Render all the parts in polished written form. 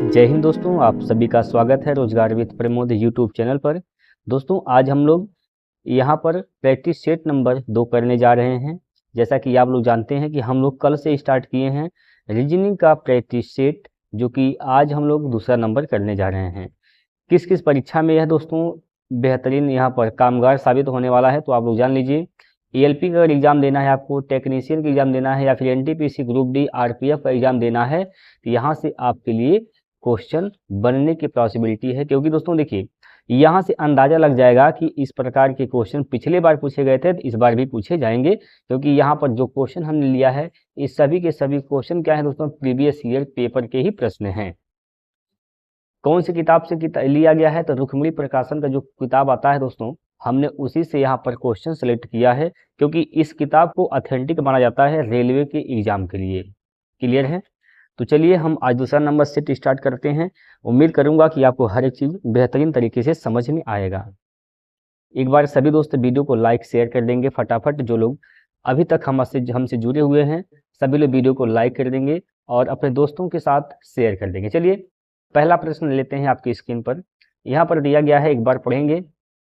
जय हिंद दोस्तों, आप सभी का स्वागत है रोजगार विद प्रमोद यूट्यूब चैनल पर। दोस्तों आज हम लोग यहाँ पर प्रैक्टिस सेट नंबर 2 करने जा रहे हैं। जैसा कि आप लोग जानते हैं कि हम लोग कल से स्टार्ट किए हैं रीजनिंग का प्रैक्टिस सेट, जो कि आज हम लोग दूसरा नंबर करने जा रहे हैं। किस किस परीक्षा में यह दोस्तों बेहतरीन यहाँ पर कामगार साबित होने वाला है, तो आप लोग जान लीजिए। ELP का अगर एग्जाम देना है, आपको टेक्नीशियन का एग्जाम देना है, या फिर NTPC ग्रुप डी RPF का एग्जाम देना है, तो यहाँ से आपके लिए क्वेश्चन बनने की पॉसिबिलिटी है। क्योंकि दोस्तों देखिए, यहाँ से अंदाजा लग जाएगा कि इस प्रकार के क्वेश्चन पिछले बार पूछे गए थे, तो इस बार भी पूछे जाएंगे। क्योंकि यहाँ पर जो क्वेश्चन हमने लिया है, इस सभी के सभी क्वेश्चन क्या है दोस्तों, प्रीवियस ईयर पेपर के ही प्रश्न हैं। कौन सी किताब से लिया गया है, तो रुक्मिणी प्रकाशन का जो किताब आता है दोस्तों, हमने उसी से यहाँ पर क्वेश्चन सेलेक्ट किया है। क्योंकि इस किताब को ऑथेंटिक माना जाता है रेलवे के एग्जाम के लिए। क्लियर है? तो चलिए हम आज दूसरा नंबर सेट स्टार्ट करते हैं। उम्मीद करूंगा कि आपको हर एक चीज़ बेहतरीन तरीके से समझ में आएगा। एक बार सभी दोस्त वीडियो को लाइक शेयर कर देंगे फटाफट। जो लोग अभी तक हमसे जुड़े हुए हैं, सभी लोग वीडियो को लाइक कर देंगे और अपने दोस्तों के साथ शेयर कर देंगे। चलिए पहला प्रश्न लेते हैं आपकी स्क्रीन पर। यहाँ पर दिया गया है, एक बार पढ़ेंगे।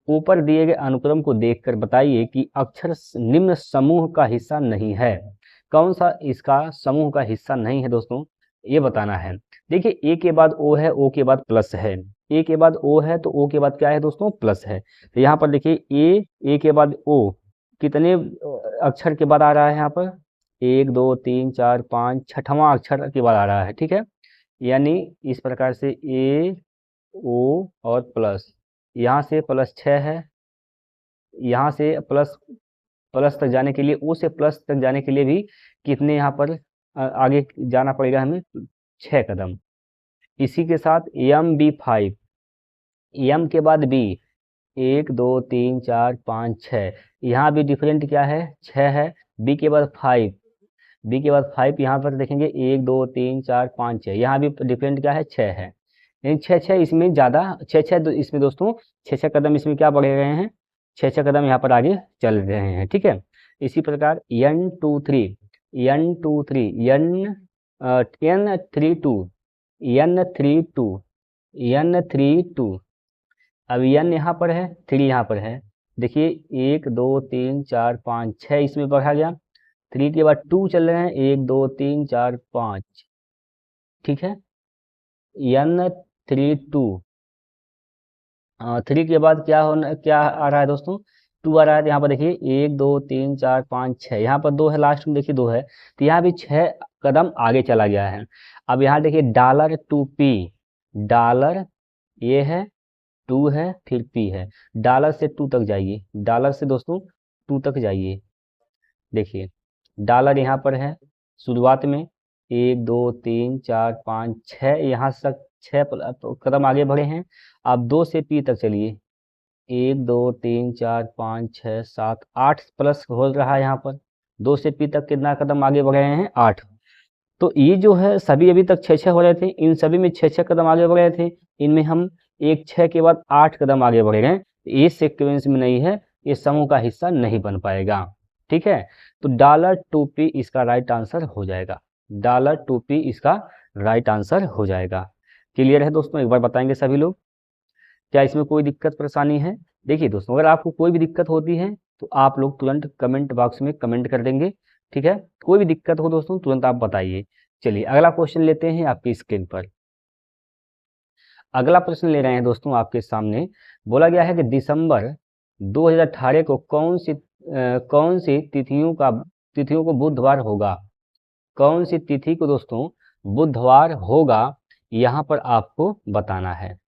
ऊपर दिए गए अनुक्रम को देखकर बताइए कि अक्षर निम्न समूह का हिस्सा नहीं है। कौन सा इसका समूह का हिस्सा नहीं है दोस्तों, ये बताना है। देखिए ए के बाद ओ है, ओ के बाद प्लस है। ए के बाद ओ है तो ओ के बाद क्या है दोस्तों, प्लस है। तो यहाँ पर देखिए ए के बाद ओ कितने अक्षर के बाद आ रहा है, यहाँ पर 1 2 3 4 5 छठवां अक्षर के बाद आ रहा है। ठीक है, यानी इस प्रकार से ए ओ और प्लस, यहाँ से प्लस 6 है, यहाँ से प्लस प्लस तक जाने के लिए, ओ से प्लस तक जाने के लिए भी कितने यहाँ पर आगे जाना पड़ेगा हमें, 6 कदम। इसी के साथ MB5, एम के बाद बी, 1 2 3 4 5 6, यहाँ भी डिफरेंट क्या है, 6 है। बी के बाद 5, बी के बाद 5 यहाँ पर देखेंगे 1 2 3 4 5 6, यहाँ भी डिफरेंट क्या है, 6 है। यानी 6 इसमें ज़्यादा, 6 इसमें दोस्तों 6 कदम इसमें क्या बढ़ रहे हैं, 6 कदम यहाँ पर आगे चल रहे हैं। ठीक है, इसी प्रकार N23, N23, N32, N32, N32। अब N यहाँ पर है, 3 यहाँ पर है। देखिए 1 2 3 4 5 6 इसमें बढ़ा गया। 3 के बाद 2 चल रहे हैं, 1 2 3 4 5। ठीक है, N32, 3 के बाद क्या आ रहा है दोस्तों, 2 आ रहा है। यहाँ पर देखिए 1 2 3 4 5 6, यहाँ पर 2 है, लास्ट में देखिए 2 है, तो यहाँ भी 6 कदम आगे चला गया है। अब यहाँ देखिए $2P, डॉलर ये है, 2 है, फिर P है। डॉलर से 2 तक जाइए, डॉलर से दोस्तों 2 तक जाइए। देखिए डॉलर यहाँ पर है शुरुआत में, 1 2 3 4 5 6, यहाँ तक 6 कदम आगे बढ़े हैं। अब 2 से P तक चलिए, 1 2 3 4 5 6 7 8 प्लस हो रहा है। यहाँ पर 2 से P तक कितना कदम आगे बढ़ रहे हैं, 8। तो ये जो है सभी अभी तक 6 हो रहे थे, इन सभी में 6 कदम आगे बढ़ रहे थे। इनमें हम एक 6 के बाद 8 कदम आगे बढ़ गए। ये सीक्वेंस में नहीं है, ये समूह का हिस्सा नहीं बन पाएगा। ठीक है, तो $2P इसका राइट आंसर हो जाएगा। $2P इसका राइट आंसर हो जाएगा। क्लियर है दोस्तों, एक बार बताएंगे सभी लोग, क्या इसमें कोई दिक्कत परेशानी है? देखिए दोस्तों, अगर आपको कोई भी दिक्कत होती है तो आप लोग तुरंत कमेंट बॉक्स में कमेंट कर देंगे। ठीक है, कोई भी दिक्कत हो दोस्तों तुरंत आप बताइए। चलिए अगला क्वेश्चन लेते हैं आपकी स्क्रीन पर। अगला प्रश्न ले रहे हैं दोस्तों आपके सामने। बोला गया है कि दिसंबर 2018 को कौन सी तिथियों को बुधवार होगा। कौन सी तिथि को दोस्तों बुधवार होगा, यहाँ पर आपको बताना है।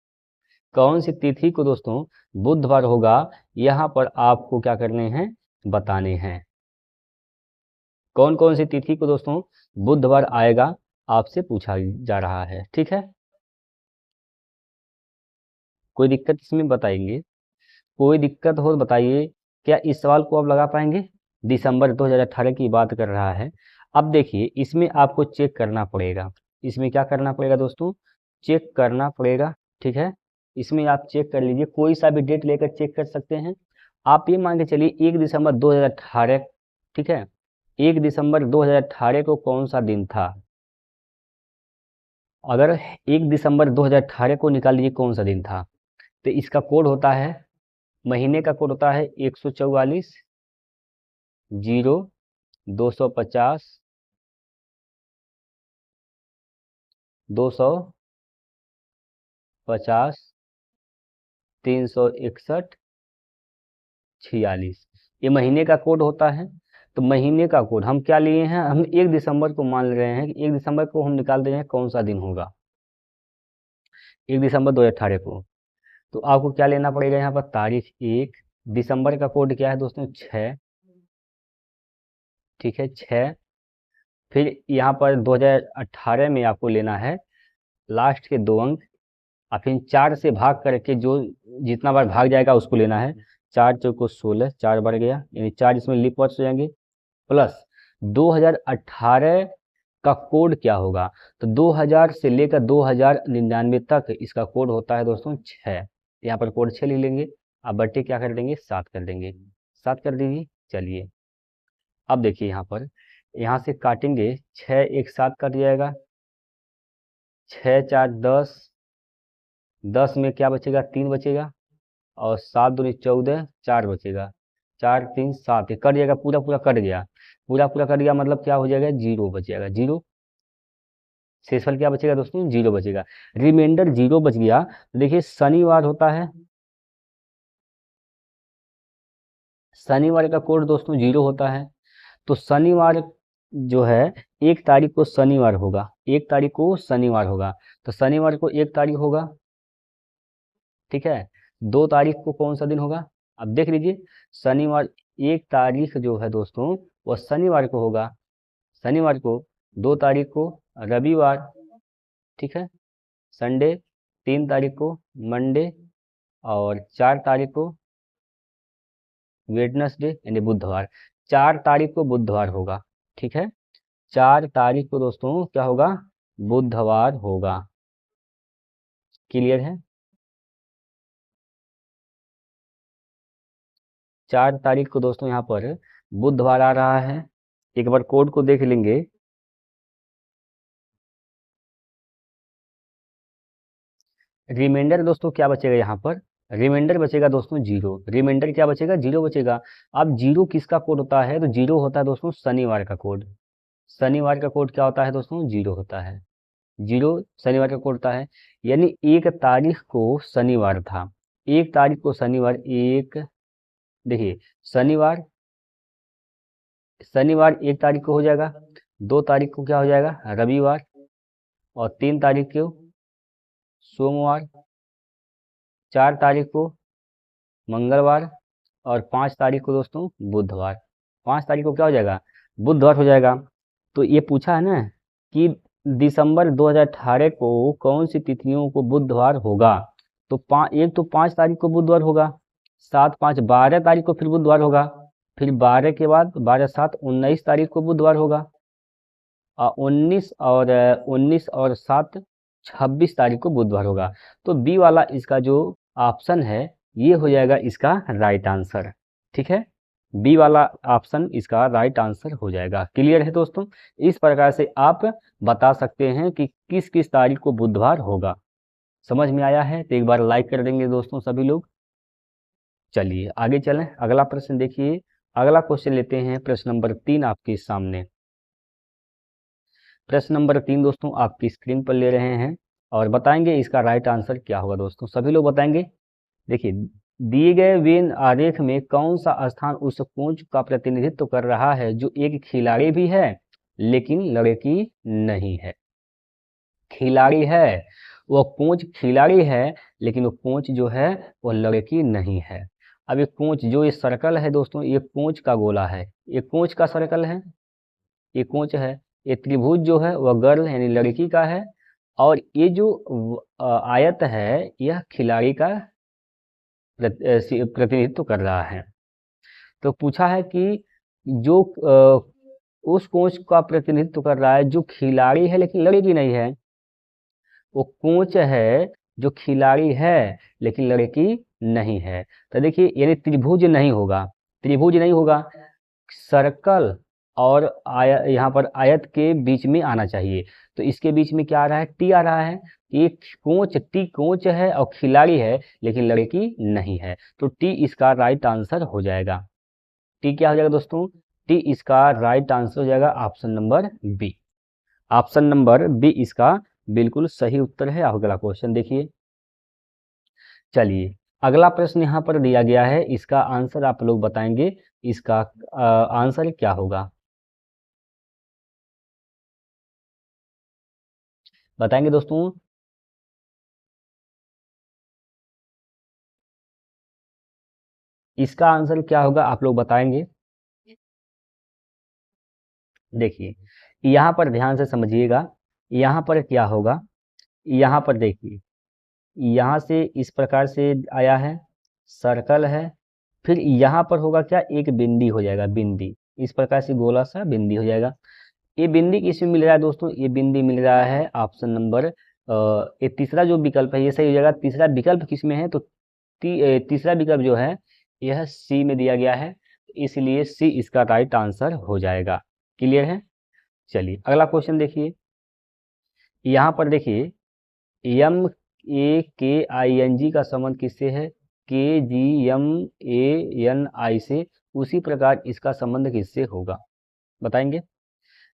कौन सी तिथि को दोस्तों बुधवार होगा, यहाँ पर आपको क्या करने हैं, बताने हैं। कौन कौन सी तिथि को दोस्तों बुधवार आएगा, आपसे पूछा जा रहा है। ठीक है, कोई दिक्कत इसमें बताएंगे, कोई दिक्कत हो तो बताइए। क्या इस सवाल को आप लगा पाएंगे? दिसंबर 2018 की बात कर रहा है। अब देखिए इसमें आपको चेक करना पड़ेगा। इसमें क्या करना पड़ेगा दोस्तों, चेक करना पड़ेगा। ठीक है, इसमें आप चेक कर लीजिए, कोई सा भी डेट लेकर चेक कर सकते हैं। आप ये मान के चलिए 1 दिसंबर 2018। ठीक है, 1 दिसंबर 2018 को कौन सा दिन था? अगर 1 दिसंबर 2018 को निकाल लीजिए कौन सा दिन था, तो इसका कोड होता है, महीने का कोड होता है 144 0 250 250 361 46, ये महीने का कोड होता है। तो महीने का कोड हम क्या लिए हैं, हम 1 दिसंबर को मान रहे हैं कि 1 दिसंबर को हम निकाल रहे हैं कौन सा दिन होगा, 1 दिसंबर 2018 को। तो आपको क्या लेना पड़ेगा यहाँ पर, तारीख 1, दिसंबर का कोड क्या है दोस्तों 6, ठीक है 6। फिर यहाँ पर 2018 में आपको लेना है लास्ट के 2 अंक, और फिर 4 से भाग करके जो जितना बार भाग जाएगा उसको लेना है। 4 चौको 16, 4 बढ़ गया, यानी 4 इसमें लीप वर्ड्स हो जाएंगे, प्लस 2018 का कोड क्या होगा, तो 2000 से लेकर 2099 तक इसका कोड होता है दोस्तों 6। यहाँ पर कोड 6 लिख लेंगे, अब बट्टे क्या कर देंगे 7 कर देंगे, 7 कर दीजिए। चलिए अब देखिए यहाँ पर, यहाँ से काटेंगे, 6 एक 7 कट जाएगा, 6 4 10, 10 में क्या बचेगा 3 बचेगा, और 7 दूनी 14, 4 बचेगा, 4 3 7, ये कट जाएगा, पूरा पूरा कट गया, पूरा पूरा कट गया, मतलब क्या हो जाएगा 0 बच जाएगा, 0। शेषफल क्या बचेगा दोस्तों 0 बचेगा, रिमाइंडर 0 बच गया। तो देखिए शनिवार होता है, शनिवार का कोड दोस्तों 0 होता है। तो शनिवार जो है 1 तारीख को शनिवार होगा, 1 तारीख को शनिवार होगा, तो शनिवार को 1 तारीख होगा, ठीक है। 2 तारीख को कौन सा दिन होगा, अब देख लीजिए, शनिवार 1 तारीख जो है दोस्तों वह शनिवार को होगा, शनिवार को। 2 तारीख को रविवार, ठीक है, संडे। 3 तारीख को मंडे, और 4 तारीख को वेडनेसडे यानी बुधवार। 4 तारीख को बुधवार होगा, ठीक है, 4 तारीख को दोस्तों क्या होगा, बुधवार होगा। क्लियर है, 4 तारीख को दोस्तों यहाँ पर बुधवार आ रहा है। एक बार कोड को देख लेंगे, रिमाइंडर दोस्तों क्या बचेगा यहाँ पर, रिमाइंडर बचेगा दोस्तों 0, रिमाइंडर क्या बचेगा 0 बचेगा। अब 0 किसका कोड होता है, तो 0 होता है दोस्तों शनिवार का कोड। शनिवार का कोड क्या होता है दोस्तों 0 होता है, 0 शनिवार का कोड होता है। यानी 1 तारीख को शनिवार था, 1 तारीख को शनिवार, एक देखिए शनिवार, शनिवार 1 तारीख को हो जाएगा, 2 तारीख को क्या हो जाएगा रविवार, और 3 तारीख को सोमवार, 4 तारीख को मंगलवार, और 5 तारीख को दोस्तों बुधवार। 5 तारीख को क्या हो जाएगा बुधवार हो जाएगा। तो ये पूछा है ना कि दिसंबर 2018 को कौन सी तिथियों को बुधवार होगा, तो एक तो 5 तारीख को बुधवार होगा, 7 5 12 तारीख को फिर बुधवार होगा, फिर 12 के बाद 12 7 19 तारीख को बुधवार होगा, और 19 और 7 26 तारीख को बुधवार होगा। तो बी वाला इसका जो ऑप्शन है ये हो जाएगा इसका राइट आंसर, ठीक है, बी वाला ऑप्शन इसका राइट आंसर हो जाएगा। क्लियर है दोस्तों, इस प्रकार से आप बता सकते हैं कि किस किस तारीख को बुधवार होगा। समझ में आया है तो एक बार लाइक कर देंगे दोस्तों सभी लोग। चलिए आगे चलें, अगला प्रश्न देखिए, अगला क्वेश्चन लेते हैं, प्रश्न नंबर 3 आपके सामने। प्रश्न नंबर 3 दोस्तों आपकी स्क्रीन पर ले रहे हैं, और बताएंगे इसका राइट आंसर क्या होगा दोस्तों, सभी लोग बताएंगे। देखिए दिए गए वेन आरेख में कौन सा स्थान उस कोच का प्रतिनिधित्व कर रहा है जो एक खिलाड़ी भी है लेकिन लड़की नहीं है। खिलाड़ी है, वह कोच खिलाड़ी है, लेकिन वो कोच जो है वो लड़की नहीं है। अब ये कोच जो ये सर्कल है दोस्तों, ये कोच का गोला है, ये कोच का सर्कल है, ये कोच है। ये त्रिभुज जो है वह गर्ल यानी लड़की का है, और ये जो आयत है यह खिलाड़ी का प्रतिनिधित्व कर रहा है। तो पूछा है कि जो उस कोच का प्रतिनिधित्व कर रहा है जो खिलाड़ी है लेकिन लड़की नहीं है, वो कोच है जो खिलाड़ी है लेकिन लड़की नहीं है। तो देखिए यानी त्रिभुज नहीं होगा, त्रिभुज नहीं होगा, सर्कल और यहाँ पर आयत के बीच में आना चाहिए। तो इसके बीच में क्या आ रहा है, टी आ रहा है। ये कोच, टी कोच है और खिलाड़ी है लेकिन लड़की नहीं है, तो टी इसका राइट आंसर हो जाएगा। टी क्या हो जाएगा दोस्तों, टी इसका राइट आंसर हो जाएगा option number B. Option number B इसका बिल्कुल सही उत्तर है। आप अगला क्वेश्चन देखिए। चलिए अगला प्रश्न यहाँ पर दिया गया है, इसका आंसर आप लोग बताएंगे, इसका आंसर क्या होगा, बताएंगे दोस्तों। इसका आंसर क्या होगा आप लोग बताएंगे। देखिए यहाँ पर ध्यान से समझिएगा, यहाँ पर क्या होगा, यहाँ पर देखिए, यहाँ से इस प्रकार से आया है, सर्कल है, फिर यहाँ पर होगा क्या, एक बिंदी हो जाएगा, बिंदी इस प्रकार से गोला सा बिंदी हो जाएगा। ये बिंदी किसमें मिल रहा है दोस्तों, ये बिंदी मिल रहा है ऑप्शन नंबर ये तीसरा जो विकल्प है ये सही हो जाएगा। तीसरा विकल्प किसमें है, तो तीसरा विकल्प जो है यह सी में दिया गया है, इसलिए सी इसका राइट आंसर हो जाएगा। क्लियर है। चलिए अगला क्वेश्चन देखिए। यहाँ पर देखिए एम ए के आई एन जी का संबंध किससे है, के जी एम ए एन आई से, उसी प्रकार इसका संबंध किससे होगा, बताएंगे।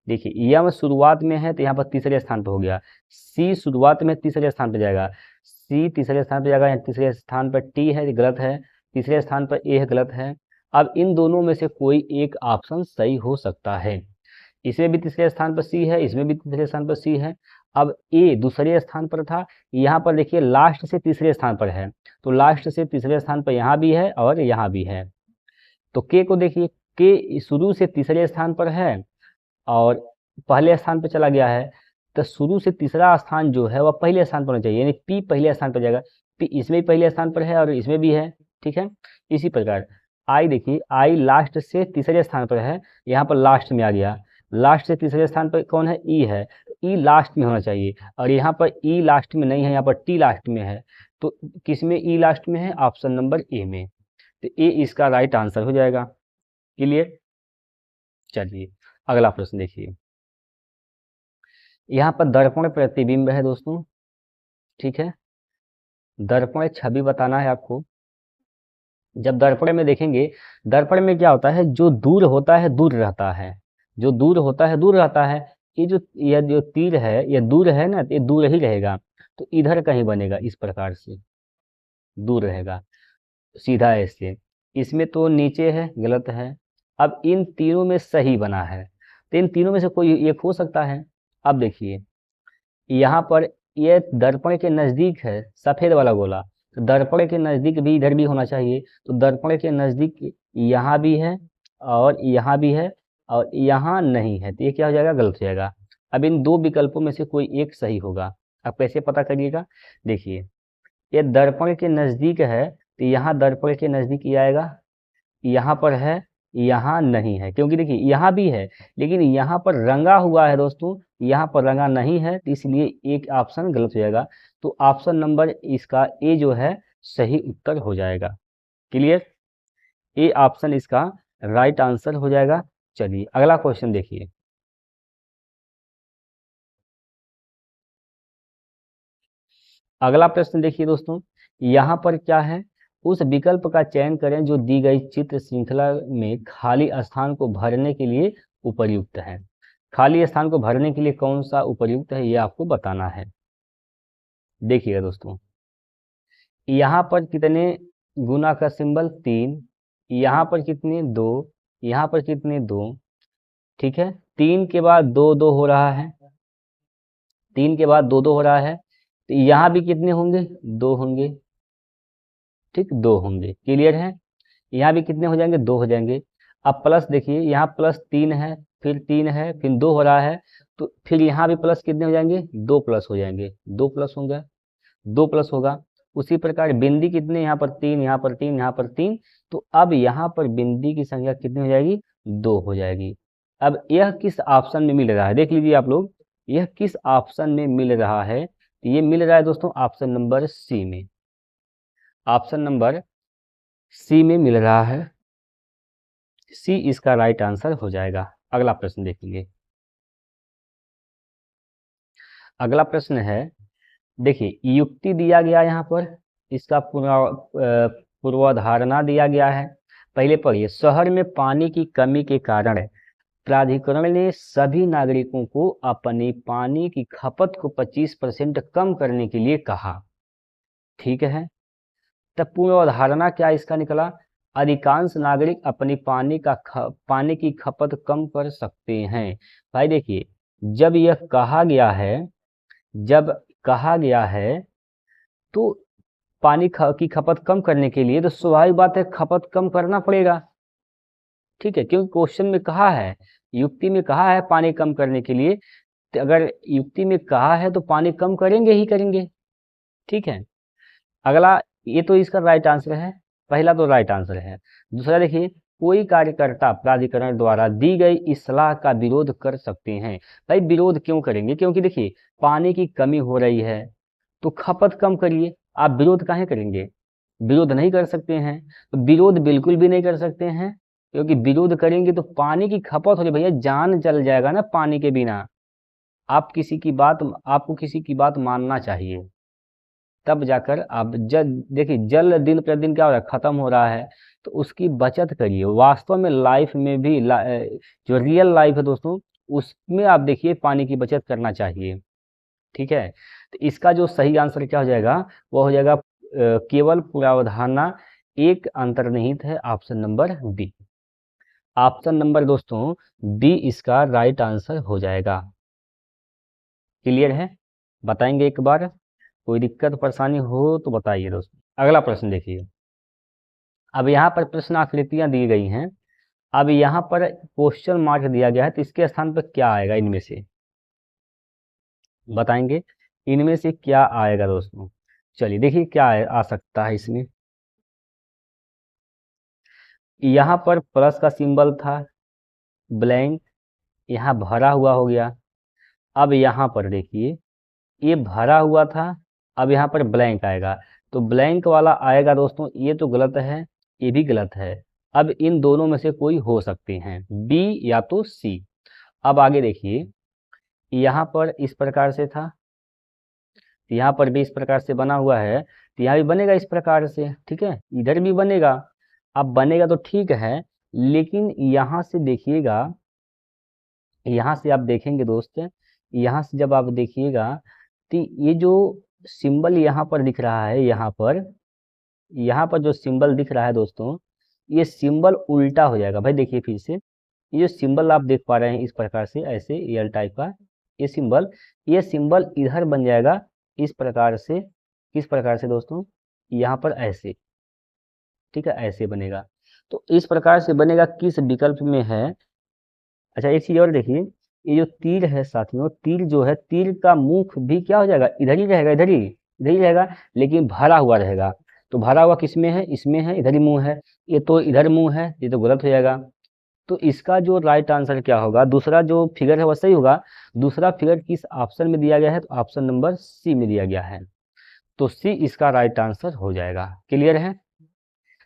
देखिए यम शुरुआत में है तो यहाँ पर तीसरे स्थान पर हो गया, सी शुरुआत में तीसरे स्थान पर जाएगा, सी तीसरे स्थान पर जाएगा, यहाँ तीसरे स्थान पर टी है गलत है, तीसरे स्थान पर ए है गलत है। अब इन दोनों में से कोई एक ऑप्शन सही हो सकता है, इसमें भी तीसरे स्थान पर सी है, इसमें भी तीसरे स्थान पर सी है। अब ए दूसरे स्थान पर था, यहाँ पर देखिए लास्ट से तीसरे स्थान पर है, तो लास्ट से तीसरे स्थान पर यहाँ भी है और यहाँ भी है। तो के को देखिए, के शुरू से तीसरे स्थान पर है और पहले स्थान पर चला गया है, तो शुरू से तीसरा स्थान जो है वह पहले स्थान पर होना चाहिए, यानी पी पहले स्थान पर जाएगा। पी इसमें भी पहले स्थान पर है और इसमें भी है, ठीक है। इसी प्रकार आई देखिए, आई लास्ट से तीसरे स्थान पर है, यहाँ पर लास्ट में आ गया, लास्ट से तीसरे स्थान पर कौन है, ई है, तो ई लास्ट में होना चाहिए, और यहाँ पर ई लास्ट में नहीं है, यहाँ पर टी लास्ट में है, तो किस में ई लास्ट में है, ऑप्शन नंबर ए में, तो ए इसका राइट आंसर हो जाएगा। क्लियर। चलिए अगला प्रश्न देखिए। यहाँ पर दर्पण प्रतिबिंब है दोस्तों, ठीक है, दर्पण छवि बताना है आपको। जब दर्पण में देखेंगे, दर्पण में क्या होता है, जो दूर होता है दूर रहता है, जो दूर होता है दूर रहता है। यह जो तीर है ये दूर है ना, ये दूर ही रहेगा, तो इधर कहीं बनेगा, इस प्रकार से दूर रहेगा, सीधा ऐसे। इसमें तो नीचे है, गलत है। अब इन तीनों में सही बना है, तो इन तीनों में से कोई एक हो सकता है। अब देखिए यहाँ पर ये दर्पण के नज़दीक है, सफ़ेद वाला गोला, तो दर्पण के नज़दीक भी इधर भी होना चाहिए, तो दर्पण के नज़दीक यहाँ भी है और यहाँ भी है और यहाँ नहीं है, तो ये क्या हो जाएगा, गलत हो जाएगा। अब इन दो विकल्पों में से कोई एक सही होगा। अब कैसे पता करिएगा, देखिए ये दर्पण के नज़दीक है, तो यहाँ दर्पण के नज़दीक ही आएगा, यहाँ पर है, यहाँ नहीं है, क्योंकि देखिए यहाँ भी है लेकिन यहाँ पर रंगा हुआ है दोस्तों, यहाँ पर रंगा नहीं है, तो इसलिए एक ऑप्शन गलत हो जाएगा, तो ऑप्शन नंबर इसका ए जो है सही उत्तर हो जाएगा। क्लियर, ए ऑप्शन इसका राइट आंसर हो जाएगा। चलिए अगला क्वेश्चन देखिए। अगला प्रश्न देखिए दोस्तों, यहाँ पर क्या है, उस विकल्प का चयन करें जो दी गई चित्र श्रृंखला में खाली स्थान को भरने के लिए उपयुक्त है। खाली स्थान को भरने के लिए कौन सा उपयुक्त है ये आपको बताना है। देखिएगा दोस्तों, यहाँ पर कितने गुना का सिंबल, 3, यहाँ पर कितने, 2, यहाँ पर कितने, 2, ठीक है। 3 के बाद 2 2 हो रहा है, 3 के बाद 2 2 हो रहा है, तो यहाँ भी कितने होंगे, 2 होंगे, ठीक, 2 होंगे। क्लियर है। यहाँ भी कितने हो जाएंगे, 2 हो जाएंगे। अब प्लस देखिए, यहाँ प्लस 3 है, फिर 3 है, फिर 2 हो रहा है, तो फिर यहाँ भी प्लस कितने हो जाएंगे, 2 प्लस हो जाएंगे, 2 प्लस होगा, 2 प्लस होगा। उसी प्रकार बिंदी कितने, यहाँ पर 3, यहाँ पर 3, यहाँ पर 3, तो अब यहाँ पर बिंदी की संख्या कितनी हो जाएगी, 2 हो जाएगी। अब यह किस ऑप्शन में मिल रहा है, देख लीजिए आप लोग, यह किस ऑप्शन में मिल रहा है, तो ये मिल रहा है दोस्तों ऑप्शन नंबर सी में, ऑप्शन नंबर सी में मिल रहा है, सी इसका राइट आंसर हो जाएगा। अगला प्रश्न देखेंगे। अगला प्रश्न है, देखिए युक्ति दिया गया यहाँ पर, इसका पूर्वाधारणा दिया गया है। पहले पढ़िए, शहर में पानी की कमी के कारण प्राधिकरण ने सभी नागरिकों को अपनी पानी की खपत को 25% कम करने के लिए कहा। ठीक है, तब पूर्वाधारणा क्या इसका निकला, अधिकांश नागरिक अपनी पानी की खपत कम कर सकते हैं। भाई देखिए, जब यह कहा गया है, जब कहा गया है तो पानी की खपत कम करने के लिए तो स्वाभाविक बात है खपत कम करना पड़ेगा। ठीक है, क्योंकि क्वेश्चन में कहा है, युक्ति में कहा है पानी कम करने के लिए, तो अगर युक्ति में कहा है तो पानी कम करेंगे ही करेंगे। ठीक है, अगला, ये तो इसका राइट आंसर है, पहला तो राइट आंसर है। दूसरा देखिए, कोई कार्यकर्ता प्राधिकरण द्वारा दी गई इस सलाह का विरोध कर सकते हैं। भाई विरोध क्यों करेंगे, क्योंकि देखिए पानी की कमी हो रही है तो खपत कम करिए, आप विरोध काहे करेंगे, विरोध नहीं कर सकते हैं, तो विरोध बिल्कुल भी नहीं कर सकते हैं, क्योंकि विरोध करेंगे तो पानी की खपत हो रही, भैया जान चल जाएगा ना पानी के बिना। आपको किसी की बात मानना चाहिए, तब जाकर आप देखिए जल दिन प्रतिदिन क्या हो रहा है, खत्म हो रहा है, तो उसकी बचत करिए। वास्तव में लाइफ में भी जो रियल लाइफ है दोस्तों, उसमें आप देखिए पानी की बचत करना चाहिए। ठीक है, तो इसका जो सही आंसर क्या हो जाएगा, वो हो जाएगा केवल पूर्वाधारणा एक अंतर्निहित है, option number B. Option number दोस्तों बी इसका राइट आंसर हो जाएगा। क्लियर है, बताएंगे एक बार, कोई दिक्कत परेशानी हो तो बताइए दोस्तों। अगला प्रश्न देखिए, अब यहाँ पर प्रश्न आकृतियां दी गई हैं, अब यहाँ पर क्वेश्चन मार्क दिया गया है, तो इसके स्थान पर क्या आएगा, इनमें से बताएंगे, इनमें से क्या आएगा दोस्तों। चलिए देखिए क्या आ सकता है इसमें। यहाँ पर प्लस का सिंबल था, ब्लैंक यहाँ भरा हुआ हो गया। अब यहाँ पर देखिए ये भरा हुआ था, अब यहाँ पर ब्लैंक आएगा, तो ब्लैंक वाला आएगा दोस्तों, ये तो गलत है, ये भी गलत है। अब इन दोनों में से कोई हो सकते हैं, बी या तो सी। अब आगे देखिए, यहाँ पर इस प्रकार से था, यहाँ पर भी इस प्रकार से बना हुआ है, तो यहाँ भी बनेगा इस प्रकार से। ठीक है, इधर भी बनेगा, अब बनेगा तो ठीक है, लेकिन यहाँ से देखिएगा, यहाँ से आप देखेंगे दोस्त, यहाँ से जब आप देखिएगा तो ये जो सिंबल यहाँ पर दिख रहा है, यहाँ पर जो सिंबल दिख रहा है दोस्तों, ये सिंबल उल्टा हो जाएगा। भाई देखिए फिर से, ये जो सिंबल आप देख पा रहे हैं इस प्रकार से, ऐसे एल टाइप का ये सिंबल इधर बन जाएगा इस प्रकार से। किस प्रकार से दोस्तों, यहाँ पर ऐसे, ठीक है, ऐसे बनेगा, तो इस प्रकार से बनेगा, किस विकल्प में है। अच्छा एक चीज और देखिए, ये जो तीर है साथियों, तीर जो है, तीर का मुख भी क्या हो जाएगा, इधर ही रहेगा, इधर ही रहेगा, लेकिन भरा हुआ रहेगा। तो भरा हुआ किस में है, इसमें है, इधर ही मुंह है, ये तो इधर मुंह है, ये तो गलत हो जाएगा। तो इसका जो राइट आंसर क्या होगा, दूसरा जो फिगर है वह सही होगा। दूसरा फिगर किस ऑप्शन में दिया गया है, तो ऑप्शन नंबर सी में दिया गया है, तो सी इसका राइट आंसर हो जाएगा। क्लियर है,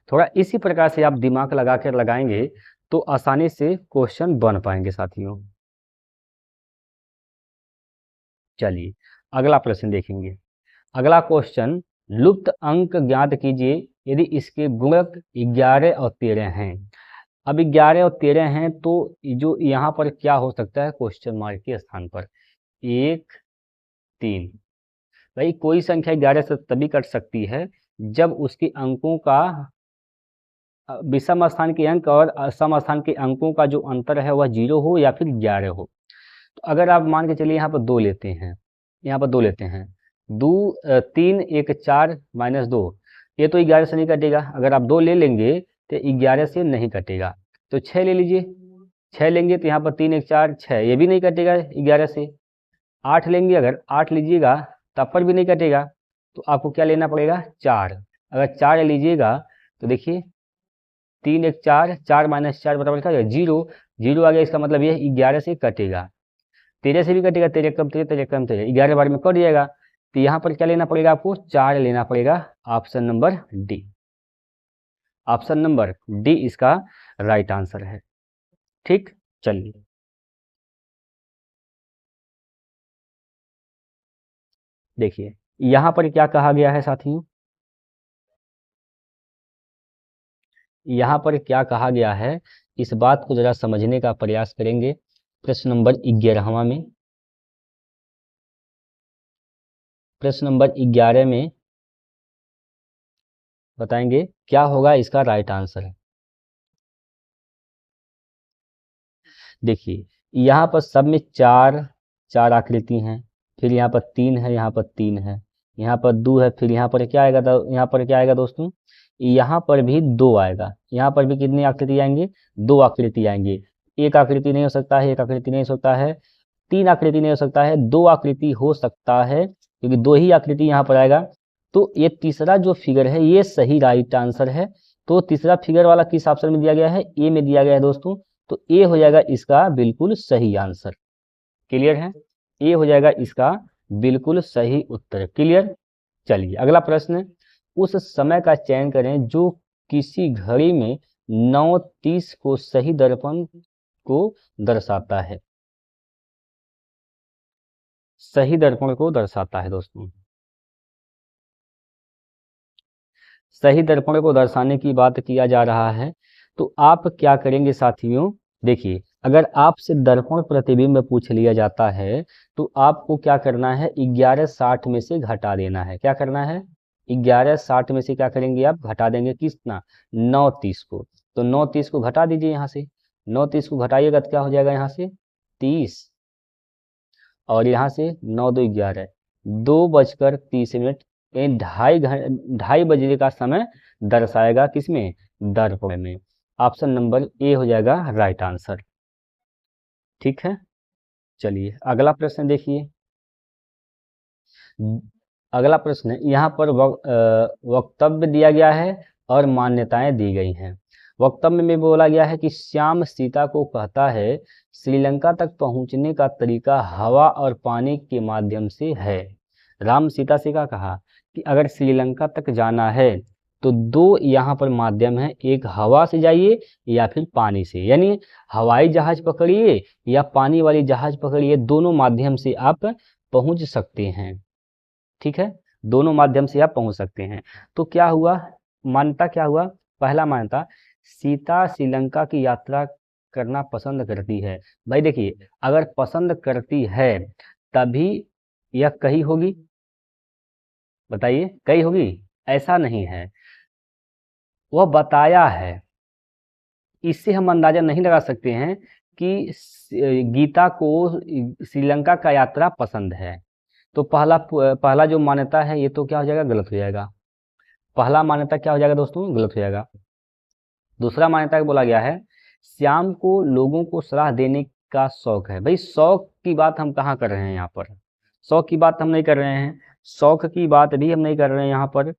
थोड़ा इसी प्रकार से आप दिमाग लगा कर लगाएंगे तो आसानी से क्वेश्चन बन पाएंगे साथियों। चलिए अगला प्रश्न देखेंगे। अगला क्वेश्चन, लुप्त अंक ज्ञात कीजिए यदि इसके गुणक 11 और 13 हैं। अब 11 और 13 हैं, तो जो यहाँ पर क्या हो सकता है, क्वेश्चन मार्क के स्थान पर 1 3। भाई कोई संख्या 11 से तभी कट सकती है जब उसके अंकों का विषम स्थान के अंक और सम स्थान के अंकों का जो अंतर है वह 0 हो या फिर 11 हो। तो अगर आप मान के चलिए यहाँ पर 2 लेते हैं, यहाँ पर 2 लेते हैं, 3 1 4 -2, ये तो 11 से नहीं कटेगा। अगर आप 2 ले लेंगे तो 11 से नहीं कटेगा, तो 6 ले लीजिए, 6 लेंगे तो यहाँ पर 3 1 4 6, ये भी नहीं कटेगा 11 से। 8 लेंगे, अगर 8 लीजिएगा तब पर भी नहीं कटेगा, तो आपको क्या लेना पड़ेगा, 4। अगर 4 लीजिएगा तो देखिए 3 1 4, 4 -4 बराबर क्या हो जाएगा, 0, 0 आ गया, इसका मतलब ये 11 से कटेगा, 13 से भी कटेगा, 13 कम 13, 13 कम 13, 11 बार में कट जाएगा। तो यहाँ पर क्या लेना पड़ेगा, आपको 4 लेना पड़ेगा, option number D. Option number D इसका राइट आंसर है। ठीक, चलिए देखिए यहाँ पर क्या कहा गया है साथियों, यहाँ पर क्या कहा गया है, इस बात को जरा समझने का प्रयास करेंगे। प्रश्न नंबर 11वां में, प्रश्न नंबर 11 में बताएंगे क्या होगा इसका राइट आंसर। देखिए यहाँ पर सब में चार चार आकृति हैं, फिर यहाँ पर 3 है, यहाँ पर 3 है, यहाँ पर 2 है, फिर यहाँ पर क्या आएगा, यहाँ पर क्या आएगा दोस्तों, यहाँ पर भी 2 आएगा। यहाँ पर भी कितनी आकृति आएंगे, 2 आकृति आएंगे। एक आकृति नहीं हो सकता है, एक आकृति नहीं हो सकता है, 3 आकृति नहीं हो सकता है, 2 आकृति हो सकता है, क्योंकि 2 ही आकृति यहाँ पर आएगा। तो ये तीसरा जो फिगर है ये सही राइट आंसर है। तो तीसरा फिगर वाला किस ऑप्शन में दिया गया है, ए में दिया गया है दोस्तों। तो ए हो जाएगा इसका बिल्कुल सही आंसर। क्लियर है, ए हो जाएगा इसका बिल्कुल सही उत्तर। क्लियर। चलिए अगला प्रश्न, उस समय का चयन करें जो किसी घड़ी में 9:30 को सही दर्पण को दर्शाता है। सही दर्पण को दर्शाता है दोस्तों। सही दर्पण को दर्शाने की बात किया जा रहा है, तो आप क्या करेंगे साथियों, देखिए अगर आपसे दर्पण प्रतिबिंब पूछ लिया जाता है तो आपको क्या करना है, 11:60 में से घटा देना है। क्या करना है, 11:60 में से क्या करेंगे आप, घटा देंगे कितना, 9:30 को। तो 9:30 को घटा दीजिए यहाँ से, 9:30 को घटाइएगा तो क्या हो जाएगा यहाँ से 30, और यहाँ से 9 2 11, 2:30, यानी 2:30 बजे का समय दर्शाएगा किसमें, दर्पण में। ऑप्शन नंबर ए हो जाएगा राइट आंसर। ठीक है। चलिए अगला प्रश्न देखिए। अगला प्रश्न यहाँ पर वक्तव्य दिया गया है और मान्यताएं दी गई हैं। वक्तव्य में बोला गया है कि श्याम सीता को कहता है श्रीलंका तक पहुंचने का तरीका हवा और पानी के माध्यम से है। राम सीता से क्या कहा कि अगर श्रीलंका तक जाना है तो 2 यहाँ पर माध्यम है, एक हवा से जाइए या फिर पानी से, यानी हवाई जहाज पकड़िए या पानी वाली जहाज पकड़िए, दोनों माध्यम से आप पहुंच सकते हैं। ठीक है, दोनों माध्यम से आप पहुंच सकते हैं। तो क्या हुआ, मान्यता क्या हुआ, पहला मान्यता, सीता श्रीलंका की यात्रा करना पसंद करती है। भाई देखिए अगर पसंद करती है तभी यह कही होगी, बताइए कही होगी, ऐसा नहीं है, वह बताया है। इससे हम अंदाजा नहीं लगा सकते हैं कि गीता को श्रीलंका का यात्रा पसंद है। तो पहला जो मान्यता है ये तो क्या हो जाएगा, गलत हो जाएगा। पहला मान्यता क्या हो जाएगा दोस्तों, गलत हो जाएगा। दूसरा मान्यता बोला गया है श्याम को लोगों को सलाह देने का शौक है। भाई शौक की बात हम कहाँ कर रहे हैं, यहाँ पर शौक की बात हम नहीं कर रहे हैं, शौक की बात भी हम नहीं कर रहे हैं यहाँ पर।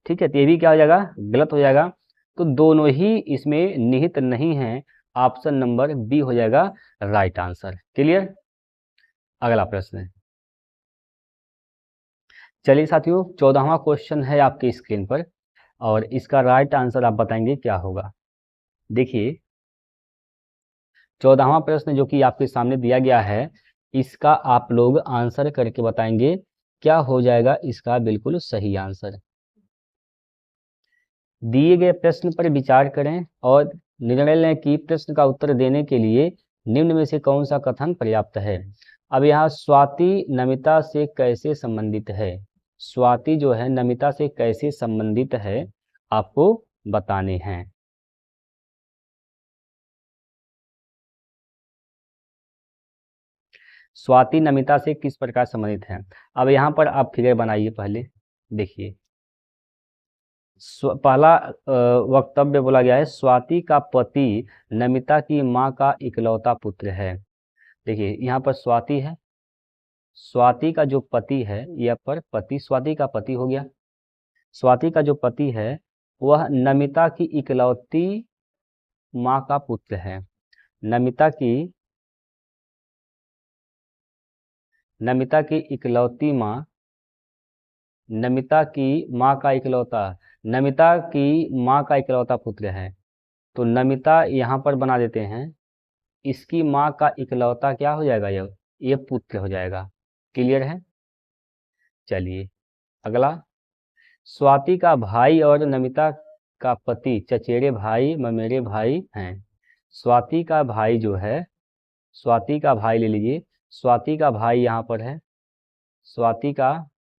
ठीक है, तो ये भी क्या हो जाएगा, गलत हो जाएगा। तो दोनों ही इसमें निहित नहीं है। ऑप्शन नंबर बी हो जाएगा राइट आंसर। क्लियर। अगला प्रश्न है, चलिए साथियों 14वां क्वेश्चन है आपकी स्क्रीन पर और इसका राइट आंसर आप बताएंगे क्या होगा। देखिए 14वां प्रश्न जो कि आपके सामने दिया गया है, इसका आप लोग आंसर करके बताएंगे क्या हो जाएगा इसका बिल्कुल सही आंसर। दिए गए प्रश्न पर विचार करें और निर्णय लें कि प्रश्न का उत्तर देने के लिए निम्न में से कौन सा कथन पर्याप्त है। अब यहाँ स्वाति नमिता से कैसे संबंधित है, स्वाति जो है नमिता से कैसे संबंधित है आपको बताने हैं। स्वाति नमिता से किस प्रकार संबंधित है। अब यहाँ पर आप फिगर बनाइए पहले, देखिए पहला वक्तव्य बोला गया है स्वाति का पति नमिता की माँ का इकलौता पुत्र है। देखिए यहाँ पर स्वाति है, स्वाति का जो पति है, यह पर पति स्वाति का पति हो गया। स्वाति का जो पति है वह नमिता की इकलौती माँ का पुत्र है। नमिता की इकलौती माँ, नमिता की माँ का इकलौता, नमिता की माँ का इकलौता पुत्र है। तो नमिता यहाँ पर बना देते हैं, इसकी माँ का इकलौता क्या हो जाएगा, ये पुत्र हो जाएगा। क्लियर है। चलिए अगला, स्वाति का भाई और नमिता का पति चचेरे भाई ममेरे भाई हैं। स्वाति का भाई जो है, स्वाति का भाई ले लीजिए, स्वाति का भाई यहाँ पर है, स्वाति का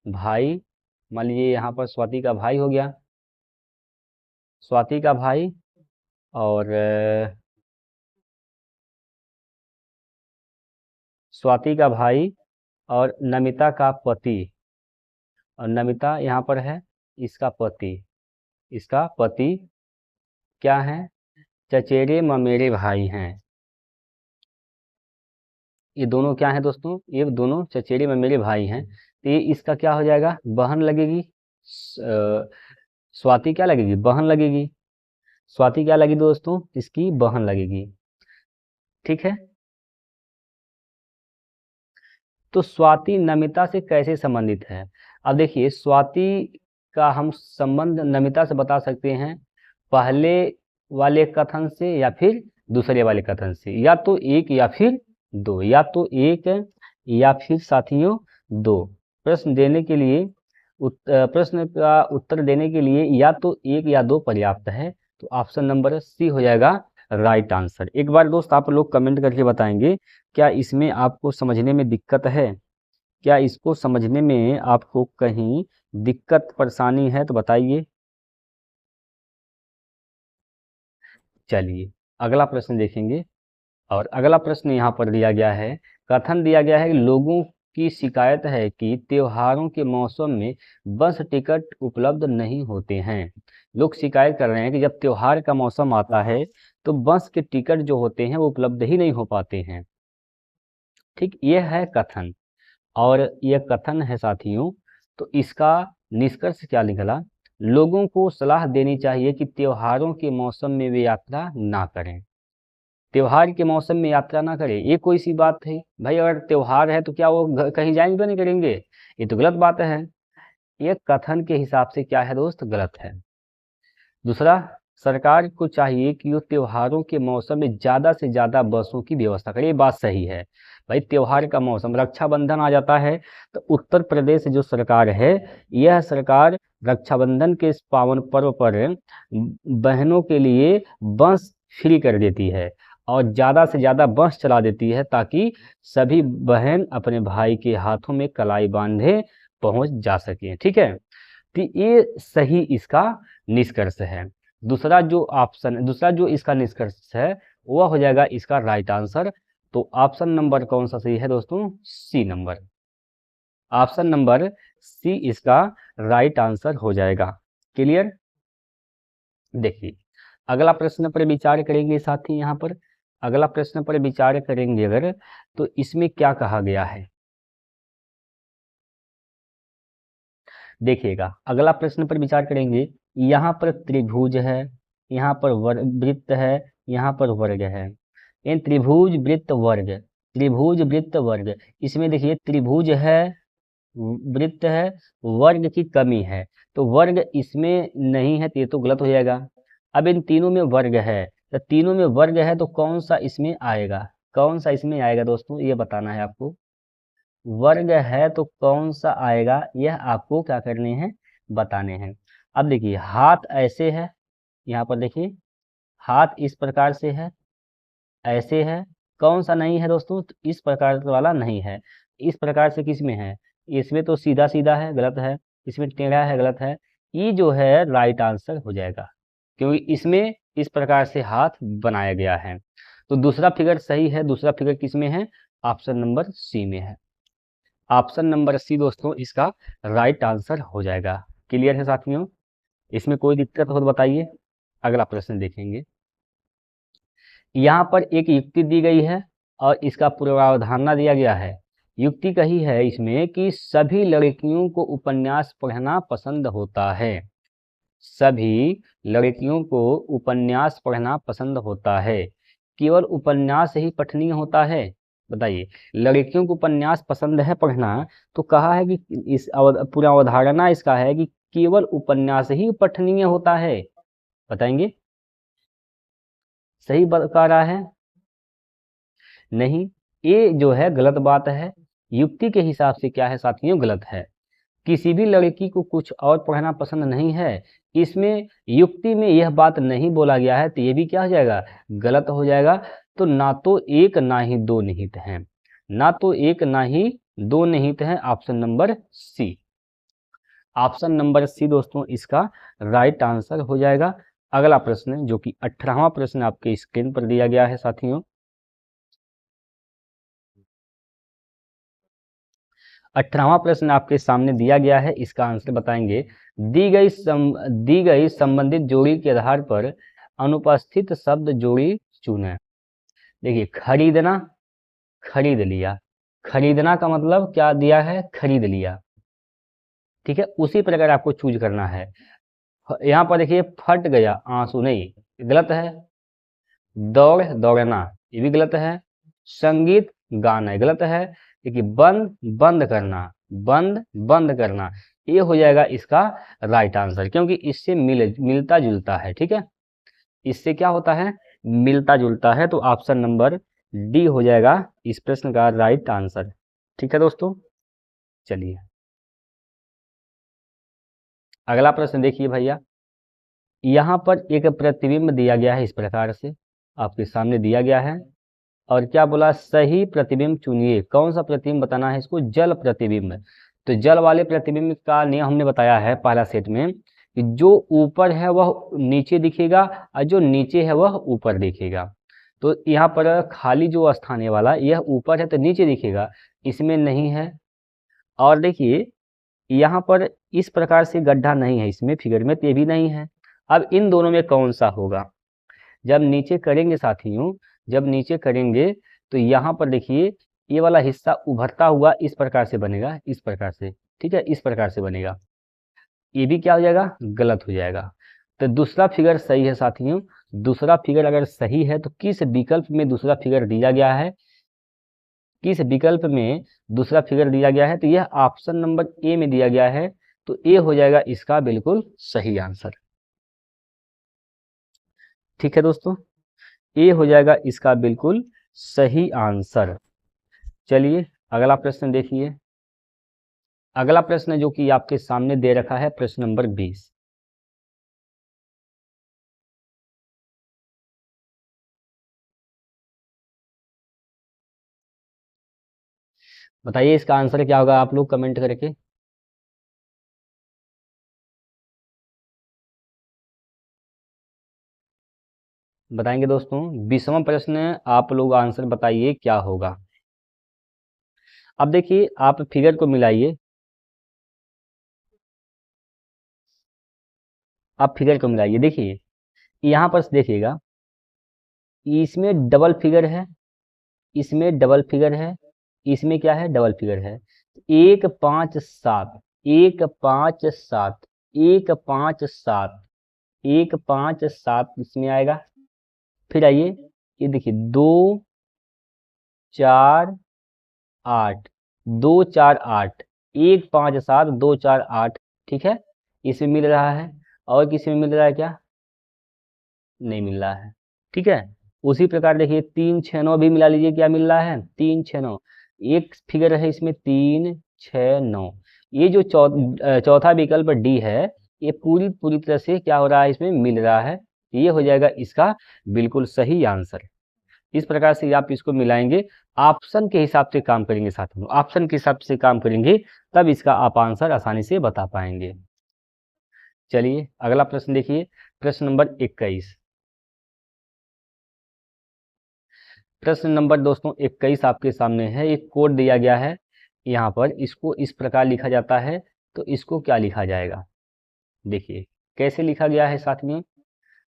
भाई, मान लीजिए यहाँ पर स्वाति का भाई हो गया, स्वाति का भाई और स्वाति का भाई और नमिता का पति, और नमिता यहाँ पर है इसका पति, इसका पति क्या है, चचेरे ममेरे भाई हैं। ये दोनों क्या हैं दोस्तों, ये दोनों चचेरे ममेरे भाई हैं। तो ये इसका क्या हो जाएगा, बहन लगेगी, स्वाति क्या लगेगी, बहन लगेगी, स्वाति क्या लगेगी दोस्तों, इसकी बहन लगेगी। ठीक है, तो स्वाति नमिता से कैसे संबंधित है। अब देखिए स्वाति का हम संबंध नमिता से बता सकते हैं पहले वाले कथन से या फिर दूसरे वाले कथन से, या तो एक या फिर दो, या तो एक या फिर साथियों दो। प्रश्न देने के लिए प्रश्न का उत्तर देने के लिए या तो एक या दो पर्याप्त है। तो ऑप्शन नंबर सी हो जाएगा राइट आंसर। एक बार दोस्त आप लोग कमेंट करके बताएंगे क्या इसमें आपको समझने में दिक्कत है, क्या इसको समझने में आपको कहीं दिक्कत परेशानी है तो बताइए। चलिए अगला प्रश्न देखेंगे, और अगला प्रश्न यहाँ पर दिया गया है, कथन दिया गया है कि लोगों की शिकायत है कि त्योहारों के मौसम में बस टिकट उपलब्ध नहीं होते हैं। लोग शिकायत कर रहे हैं कि जब त्योहार का मौसम आता है तो बस के टिकट जो होते हैं वो उपलब्ध ही नहीं हो पाते हैं। ठीक, ये है कथन, और यह कथन है साथियों। तो इसका निष्कर्ष क्या निकला, लोगों को सलाह देनी चाहिए कि त्योहारों के मौसम में वे यात्रा ना करें। त्योहार के मौसम में यात्रा ना करें, ये कोई सी बात है भाई, अगर त्योहार है तो क्या वो कहीं जाएंगे नहीं करेंगे, ये तो गलत बात है। ये कथन के हिसाब से क्या है दोस्त, गलत है। दूसरा, सरकार को चाहिए कि वो त्योहारों के मौसम में ज़्यादा से ज़्यादा बसों की व्यवस्था करे। ये बात सही है भाई, त्योहार का मौसम, रक्षाबंधन आ जाता है तो उत्तर प्रदेश जो सरकार है, यह सरकार रक्षाबंधन के इस पावन पर्व पर बहनों के लिए बस फ्री कर देती है और ज़्यादा से ज़्यादा बस चला देती है ताकि सभी बहन अपने भाई के हाथों में कलाई बांधे पहुंच जा सकें। ठीक है, तो ये सही इसका निष्कर्ष है। दूसरा जो ऑप्शन, दूसरा जो इसका निष्कर्ष है वह हो जाएगा इसका राइट आंसर। तो ऑप्शन नंबर कौन सा सही है दोस्तों, C number, option number C इसका राइट आंसर हो जाएगा। क्लियर। देखिए अगला प्रश्न पर विचार करेंगे साथी, यहाँ पर अगला प्रश्न पर विचार करेंगे अगर, तो इसमें क्या कहा गया है देखिएगा। अगला प्रश्न पर विचार करेंगे, यहाँ पर त्रिभुज है, यहाँ पर वृत्त है, यहाँ पर वर्ग है। इन त्रिभुज वृत्त वर्ग, त्रिभुज वृत्त वर्ग, इसमें देखिए त्रिभुज है, वृत्त है, वर्ग की कमी है, तो वर्ग इसमें नहीं है तो ये तो गलत हो जाएगा। अब इन तीनों में वर्ग है, तो तीनों में वर्ग है तो कौन सा इसमें आएगा, कौन सा इसमें आएगा दोस्तों, ये बताना है आपको। वर्ग है तो कौन सा आएगा, यह आपको क्या करने हैं, बताने हैं। अब देखिए हाथ ऐसे है, यहाँ पर देखिए हाथ इस प्रकार से है, ऐसे है, कौन सा नहीं है दोस्तों, तो इस प्रकार वाला नहीं है। इस प्रकार से किस में है, इसमें तो सीधा सीधा है, गलत है, इसमें टेढ़ा है, गलत है। ये जो है राइट आंसर हो जाएगा क्योंकि इसमें इस प्रकार से हाथ बनाया गया है। तो दूसरा फिगर सही है, दूसरा फिगर किस में है, ऑप्शन नंबर सी में है। ऑप्शन नंबर सी दोस्तों इसका राइट आंसर हो जाएगा। क्लियर है साथियों, इसमें कोई दिक्कत हो तो बताइए। अगला प्रश्न देखेंगे, यहाँ पर एक युक्ति दी गई है और इसका पूर्वावधारणा दिया गया है। युक्ति कही है इसमें कि सभी लड़कियों को उपन्यास पढ़ना पसंद होता है, सभी लड़कियों को उपन्यास पढ़ना पसंद होता है, केवल उपन्यास ही पठनीय होता है। बताइए, लड़कियों को उपन्यास पसंद है पढ़ना, तो कहा है कि इस पूरा अवधारणा इसका है कि केवल उपन्यास ही पठनीय होता है। बताएंगे, सही बता रहा है, नहीं, ये जो है गलत बात है। युक्ति के हिसाब से क्या है साथियों, गलत है। किसी भी लड़की को कुछ और पढ़ना पसंद नहीं है, इसमें युक्ति में यह बात नहीं बोला गया है, तो ये भी क्या हो जाएगा, गलत हो जाएगा। तो ना तो एक ना ही दो निहित हैं, ना तो एक ना ही दो निहित हैं, option number C. Option number C दोस्तों इसका राइट आंसर हो जाएगा। अगला प्रश्न जो कि 18वां प्रश्न आपके स्क्रीन पर दिया गया है साथियों। 18वां प्रश्न आपके सामने दिया गया है, इसका आंसर बताएंगे। दी गई संबंधित जोड़ी के आधार पर अनुपस्थित शब्द जोड़ी चुनें। देखिए, खरीदना, खरीद लिया, खरीदना का मतलब क्या दिया है, खरीद लिया, ठीक है। उसी प्रकार आपको चूज करना है। यहाँ पर देखिए, फट गया आंसू, नहीं, गलत है। दौड़, दौड़ना, ये भी गलत है। संगीत, गाना, गलत है। देखिए, बंद, बंद करना, बंद, बंद करना, ये हो जाएगा इसका राइट आंसर, क्योंकि इससे मिलता जुलता है, ठीक है। इससे क्या होता है, मिलता जुलता है। तो ऑप्शन नंबर डी हो जाएगा इस प्रश्न का राइट आंसर, ठीक है दोस्तों। चलिए अगला प्रश्न देखिए भैया। यहाँ पर एक प्रतिबिंब दिया गया है, इस प्रकार से आपके सामने दिया गया है, और क्या बोला, सही प्रतिबिंब चुनिए। कौन सा प्रतिबिंब बताना है इसको, जल प्रतिबिंब। तो जल वाले प्रतिबिंब का नियम हमने बताया है पहला सेट में, कि जो ऊपर है वह नीचे दिखेगा और जो नीचे है वह ऊपर दिखेगा। तो यहाँ पर खाली जो स्थान है वाला, यह ऊपर है तो नीचे दिखेगा, इसमें नहीं है। और देखिए, यहाँ पर इस प्रकार से गड्ढा नहीं है इसमें फिगर में, तो ये भी नहीं है। अब इन दोनों में कौन सा होगा, जब नीचे करेंगे साथियों, जब नीचे करेंगे तो यहाँ पर देखिए, ये वाला हिस्सा उभरता हुआ इस प्रकार से बनेगा, इस प्रकार से, ठीक है, इस प्रकार से बनेगा। ये भी क्या हो जाएगा, गलत हो जाएगा। तो दूसरा फिगर सही है साथियों। दूसरा फिगर अगर सही है तो किस विकल्प में दूसरा फिगर दिया गया है, किस विकल्प में दूसरा फिगर दिया गया है, तो यह ऑप्शन नंबर ए में दिया गया है। तो ए हो जाएगा इसका बिल्कुल सही आंसर, ठीक है दोस्तों। ए हो जाएगा इसका बिल्कुल सही आंसर। चलिए अगला प्रश्न देखिए। अगला प्रश्न जो कि आपके सामने दे रखा है, प्रश्न नंबर 20। बताइए इसका आंसर क्या होगा, आप लोग कमेंट करके बताएंगे दोस्तों। 20वां प्रश्न आप लोग आंसर बताइए क्या होगा। अब देखिए, आप फिगर को मिलाइए, आप फिगर को मिलाइए। देखिए यहाँ पर देखिएगा, इसमें डबल फिगर है, इसमें डबल फिगर है, इसमें क्या है, डबल फिगर है। 1 5 7, 1 5 7, 1 5 7, 1 5 7 इसमें आएगा। फिर आइए, ये देखिए 2 4 8, 2 4 8, 1 5 7, 2 4 8, ठीक है, इसमें मिल रहा है। और किसी में मिल रहा है क्या, नहीं मिल रहा है, ठीक है। उसी प्रकार देखिए 3 6 9 भी मिला लीजिए, क्या मिल रहा है, 3 6 9। एक फिगर है इसमें 3 6 9। ये जो चौथा विकल्प डी है, ये पूरी पूरी तरह से क्या हो रहा है, इसमें मिल रहा है। ये हो जाएगा इसका बिल्कुल सही आंसर। इस प्रकार से आप इसको मिलाएंगे, ऑप्शन के हिसाब से काम करेंगे साथियों, ऑप्शन के हिसाब से काम करेंगे, तब इसका आप आंसर आसानी से बता पाएंगे। चलिए अगला प्रश्न देखिए, प्रश्न नंबर 21। प्रश्न नंबर दोस्तों 21 आपके सामने है। एक कोड दिया गया है यहाँ पर, इसको इस प्रकार लिखा जाता है, तो इसको क्या लिखा जाएगा। देखिए कैसे लिखा गया है साथियों,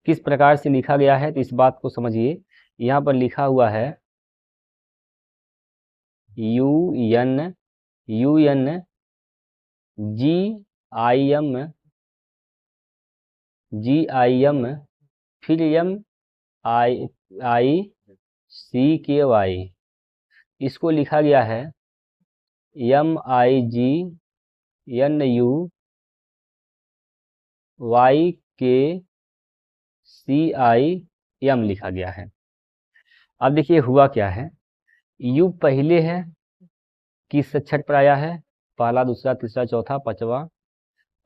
किस प्रकार से लिखा गया है, तो इस बात को समझिए। यहाँ पर लिखा हुआ है UN GIM फिर MICKY, इसको लिखा गया है MIGNUYKCIM लिखा गया है। अब देखिए हुआ क्या है, यू पहले है, किस अक्षर पर आया है, पहला, दूसरा, तीसरा, चौथा, पांचवा,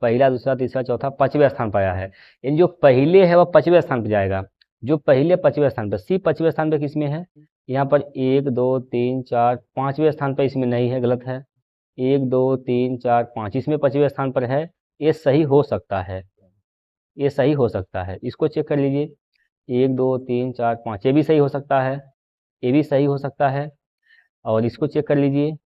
पहला, दूसरा, तीसरा, चौथा, पांचवें स्थान पर आया है। इन जो पहले है वह पांचवें स्थान पर जाएगा, जो पहले पांचवें स्थान पर, सी पांचवें स्थान पर किसमें है, यहाँ पर 1 2 3 4 पांचवें स्थान पर इसमें नहीं है, गलत है। 1 2 3 4 5 इसमें पांचवें स्थान पर है, ये सही हो सकता है, ये सही हो सकता है, इसको चेक कर लीजिए। 1 2 3 4 5 ये भी सही हो सकता है, ये भी सही हो सकता है। और इसको चेक कर लीजिए,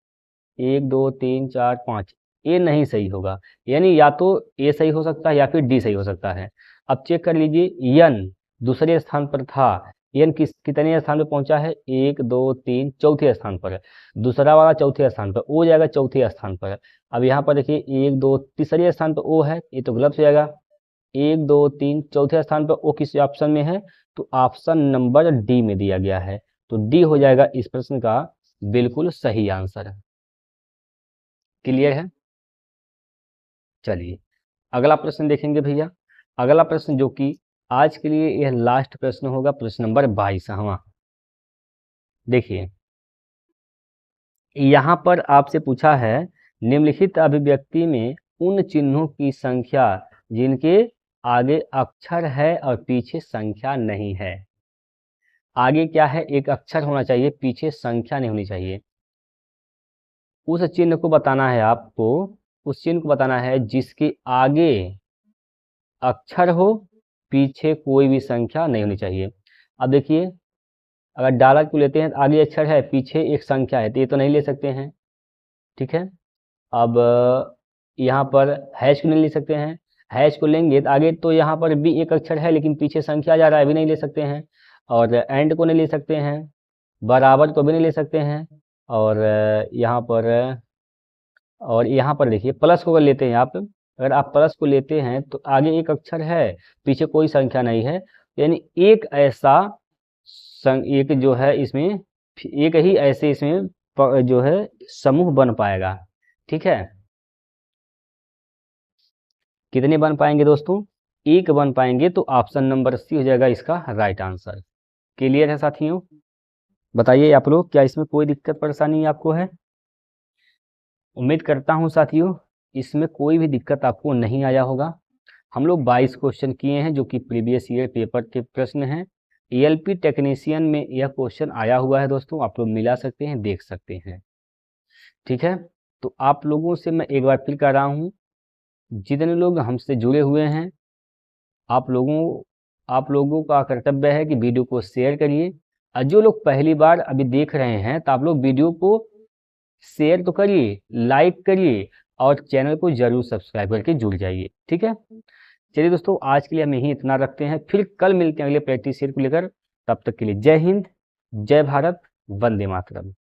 1 2 3 4 5 ये नहीं सही होगा, यानी या तो ए सही हो सकता है या फिर डी सही हो सकता है। अब चेक कर लीजिए, यन दूसरे स्थान पर था, यन कितने स्थान पर पहुंचा है, 1 2 3 चौथे स्थान पर है, दूसरा वाला चौथे स्थान पर, ओ जाएगा चौथे स्थान पर। अब यहाँ पर देखिए 1 2 तीसरे स्थान पर ओ है, ये तो गलत हो जाएगा। 1 2 3 चौथे स्थान पर ओ किस ऑप्शन में है, तो ऑप्शन नंबर डी में दिया गया है, तो डी हो जाएगा इस प्रश्न का बिल्कुल सही आंसर। क्लियर है? चलिए अगला प्रश्न देखेंगे भैया। अगला प्रश्न जो कि आज के लिए यह लास्ट प्रश्न होगा, प्रश्न नंबर 22वां। देखिए यहाँ पर आपसे पूछा है, निम्नलिखित अभिव्यक्ति में उन चिन्हों की संख्या जिनके आगे अक्षर है और पीछे संख्या नहीं है। आगे क्या है, एक अक्षर होना चाहिए, पीछे संख्या नहीं होनी चाहिए। उस चिन्ह को बताना है आपको, उस चिन्ह को बताना है जिसके आगे अक्षर हो, पीछे कोई भी संख्या नहीं होनी चाहिए। अब देखिए, अगर डॉलर को लेते हैं तो आगे अक्षर है, पीछे एक संख्या है, तो ये तो नहीं ले सकते हैं, ठीक है। अब यहाँ पर हैश को नहीं ले सकते हैं, हैश को लेंगे तो आगे तो यहाँ पर भी एक अक्षर है लेकिन पीछे संख्या जा रहा है, भी नहीं ले सकते हैं। और एंड को नहीं ले सकते हैं, बराबर को भी नहीं ले सकते हैं। और यहाँ पर देखिए प्लस को अगर लेते हैं आप, अगर आप प्लस को लेते हैं तो आगे एक अक्षर है, पीछे कोई संख्या नहीं है, यानी एक ऐसा एक जो है इसमें, एक ही ऐसे इसमें जो है समूह बन पाएगा, ठीक है। कितने बन पाएंगे दोस्तों, एक बन पाएंगे, तो ऑप्शन नंबर सी हो जाएगा इसका राइट आंसर। क्लियर है साथियों? बताइए आप लोग, क्या इसमें कोई दिक्कत परेशानी आपको है? उम्मीद करता हूं साथियों इसमें कोई भी दिक्कत आपको नहीं आया होगा। हम लोग 22 क्वेश्चन किए हैं जो कि प्रीवियस ईयर पेपर के प्रश्न हैं। ELP टेक्नीशियन में यह क्वेश्चन आया हुआ है दोस्तों, आप लोग मिला सकते हैं, देख सकते हैं, ठीक है। तो आप लोगों से मैं एक बार फिर कह रहा हूँ, जितने लोग हमसे जुड़े हुए हैं, आप लोगों का कर्तव्य है कि वीडियो को शेयर करिए। और जो लोग पहली बार अभी देख रहे हैं तो आप लोग वीडियो को शेयर तो करिए, लाइक करिए और चैनल को जरूर सब्सक्राइब करके जुड़ जाइए, ठीक है। चलिए दोस्तों, आज के लिए हम यहीं इतना रखते हैं, फिर कल मिलते हैं अगले प्रैक्टिस सेट को लेकर। तब तक के लिए जय हिंद, जय भारत, वंदे मातरम।